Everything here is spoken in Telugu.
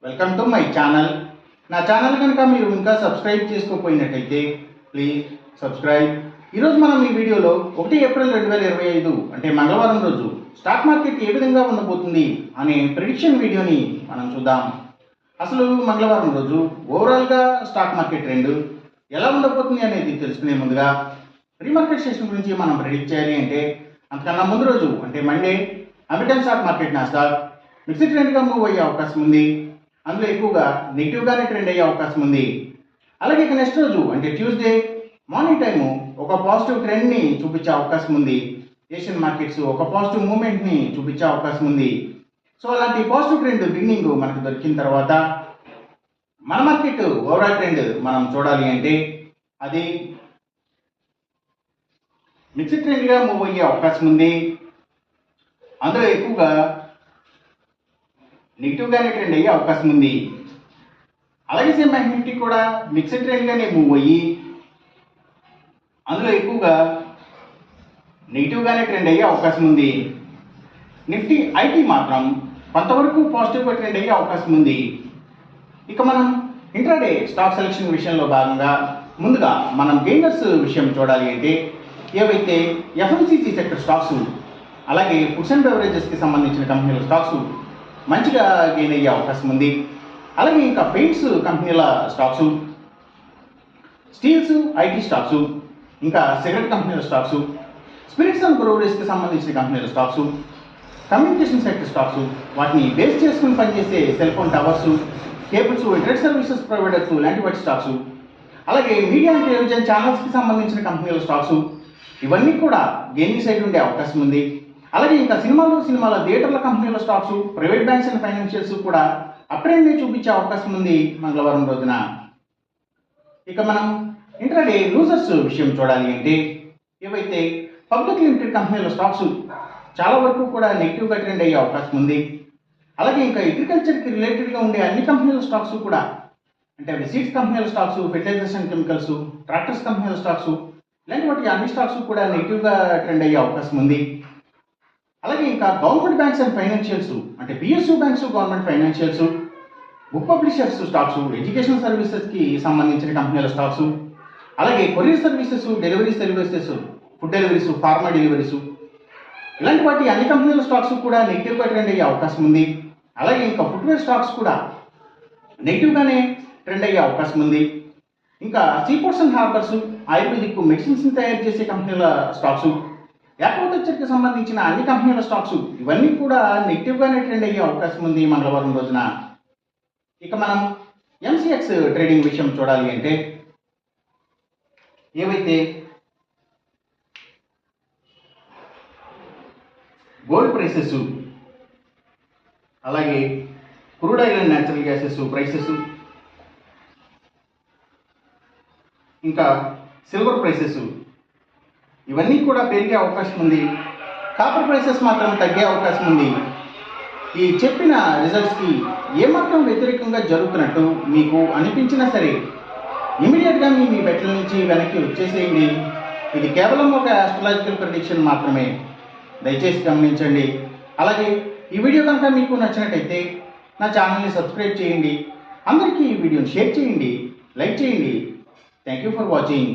Welcome to my channel. నా ఛానల్ కనుక మీరు ఇంకా సబ్స్క్రైబ్ చేసుకోకపోయినట్టయితే ప్లీజ్ సబ్స్క్రైబ్. ఈరోజు మనం ఈ వీడియోలో 1 ఏప్రిల్ 2025 అంటే మంగళవారం రోజు స్టాక్ మార్కెట్ ఏ విధంగా ఉండబోతుంది అనే ప్రిడిక్షన్ వీడియోని మనం చూద్దాం. అసలు మంగళవారం రోజు ఓవరాల్గా స్టాక్ మార్కెట్ ట్రెండ్ ఎలా ఉండబోతుంది అనేది తెలుసుకునే ముందుగా ప్రీ మార్కెట్ సెషన్ గురించి మనం ప్రిడిక్ట్ చేయాలి అంటే అంతకన్నా ముందు రోజు అంటే Monday American stock market Nasdaq mixed ట్రెండ్గా మూవ్ అయ్యే అవకాశం ఉంది. అందులో ఎక్కువగా నెగిటివ్గానే ట్రెండ్ అయ్యే అవకాశం ఉంది. అలాగే ఇక నెక్స్ట్ రోజు అంటే ట్యూస్డే మార్నింగ్ టైము ఒక పాజిటివ్ ట్రెండ్ని చూపించే అవకాశం ఉంది. ఏషియన్ మార్కెట్స్ ఒక పాజిటివ్ మూమెంట్ని చూపించే అవకాశం ఉంది. సో అలాంటి పాజిటివ్ ట్రెండ్ బిగినింగ్ మనకు దొరికిన తర్వాత మన మార్కెట్ ఓవరాల్ ట్రెండ్ మనం చూడాలి అంటే అది మిక్స్డ్ ట్రెండ్గా మూవ్ అయ్యే అవకాశం ఉంది. అందులో ఎక్కువగా నెగిటివ్గానే ట్రెండ్ అయ్యే అవకాశం ఉంది. అలాగే సేమ్ బ్యాంక్ నిఫ్టీ కూడా మిక్స్డ్ ట్రెండ్గానే మూవ్ అయ్యి అందులో ఎక్కువగా నెగిటివ్గానే ట్రెండ్ అయ్యే అవకాశం ఉంది. నిఫ్టీ ఐటీ మాత్రం కొంతవరకు పాజిటివ్గా ట్రెండ్ అయ్యే అవకాశం ఉంది. ఇక మనం ఇంట్రాడే స్టాక్ సెలెక్షన్ విషయంలో భాగంగా ముందుగా మనం గెయినర్స్ విషయం చూడాలి అంటే ఏవైతే ఎఫ్ఎంసీసీ సెక్టర్ స్టాక్స్ అలాగే ఫుడ్స్ అండ్ బెవరేజెస్కి సంబంధించిన కంపెనీల స్టాక్స్ మంచిగా గెయిన్ అయ్యే అవకాశం ఉంది. అలాగే ఇంకా పెయింట్స్ కంపెనీల స్టాక్స్, స్టీల్స్ ఐటీ స్టాక్స్, ఇంకా సిగరెట్ కంపెనీల స్టాక్స్, స్పిరిట్స్ అండ్ బ్రూవరీస్కి సంబంధించిన కంపెనీల స్టాక్స్, కమ్యూనికేషన్ సెక్టర్ స్టాక్స్, వాటిని బేస్ చేసుకుని పనిచేసే cell phone towers, cables, internet services providers లాంటి వాటి స్టాక్స్, అలాగే మీడియా అండ్ టెలివిజన్ ఛానల్స్కి సంబంధించిన కంపెనీల స్టాక్స్ ఇవన్నీ కూడా గెయినింగ్ సైడ్ ఉండే అవకాశం ఉంది. అలాగే ఇంకా సినిమాల థియేటర్ల కంపెనీల stocks, private banks and financials కూడా అప్ ట్రెండ్ని చూపించే అవకాశం ఉంది మంగళవారం రోజున. ఇక మనం ఇంట్రాడే లూజర్స్ విషయం చూడాలి అంటే ఏవైతే పబ్లిక్ లిమిటెడ్ కంపెనీల స్టాక్స్ చాలా వరకు కూడా నెగిటివ్గా ట్రెండ్ అయ్యే అవకాశం ఉంది. అలాగే ఇంకా అగ్రికల్చర్కి రిలేటెడ్గా ఉండే అన్ని కంపెనీల స్టాక్స్ కూడా అంటే అవి సీడ్స్ కంపెనీల stocks, fertilisers and chemicals, tractors కంపెనీల స్టాక్స్ ఇలాంటి వాటి అన్ని స్టాక్స్ కూడా నెగిటివ్గా ట్రెండ్ అయ్యే అవకాశం ఉంది. అలాగే ఇంకా గవర్నమెంట్ బ్యాంక్స్ అండ్ ఫైనాన్షియల్స్ అంటే PSU banks, government financials, book publishers stocks, education సర్వీసెస్కి సంబంధించిన కంపెనీల స్టాక్స్, అలాగే courier services, delivery services, food deliveries, pharma deliveries ఇలాంటి వాటి అన్ని కంపెనీల స్టాక్స్ కూడా నెగిటివ్గా ట్రెండ్ అయ్యే అవకాశం ఉంది. అలాగే ఇంకా ఫుట్వేర్ స్టాక్స్ కూడా నెగిటివ్గానే ట్రెండ్ అయ్యే అవకాశం ఉంది. ఇంకా seaports and harbours, ayurvedic medicines తయారు చేసే కంపెనీల స్టాక్స్, అగ్రికల్చర్కి సంబంధించిన అన్ని కంపెనీల స్టాక్స్ ఇవన్నీ కూడా నెగిటివ్గానే ట్రెండ్ అయ్యే అవకాశం ఉంది మంగళవారం రోజున. ఇక మనం ఎంసీఎక్స్ ట్రేడింగ్ విషయం చూడాలి అంటే ఏవైతే గోల్డ్ ప్రైసెస్, అలాగే crude oil and natural gases prices, ఇంకా సిల్వర్ ప్రైసెస్ ఇవన్నీ కూడా పెరిగే అవకాశం ఉంది. కాపర్ ప్రైసెస్ మాత్రం తగ్గే అవకాశం ఉంది. ఈ చెప్పిన రిజల్ట్స్కి ఏమాత్రం వ్యతిరేకంగా జరుగుతున్నట్టు మీకు అనిపించినా సరే ఇమీడియట్గా మీ బెట్ల నుంచి వెనక్కి వచ్చేసేయండి. ఇది కేవలం ఒక ఆస్ట్రాలజికల్ ప్రెడిక్షన్ మాత్రమే, దయచేసి గమనించండి. అలాగే ఈ వీడియో కనుక మీకు నచ్చినట్టయితే నా ఛానల్ని సబ్స్క్రైబ్ చేయండి. అందరికీ ఈ వీడియోని షేర్ చేయండి, లైక్ చేయండి. Thank you for watching.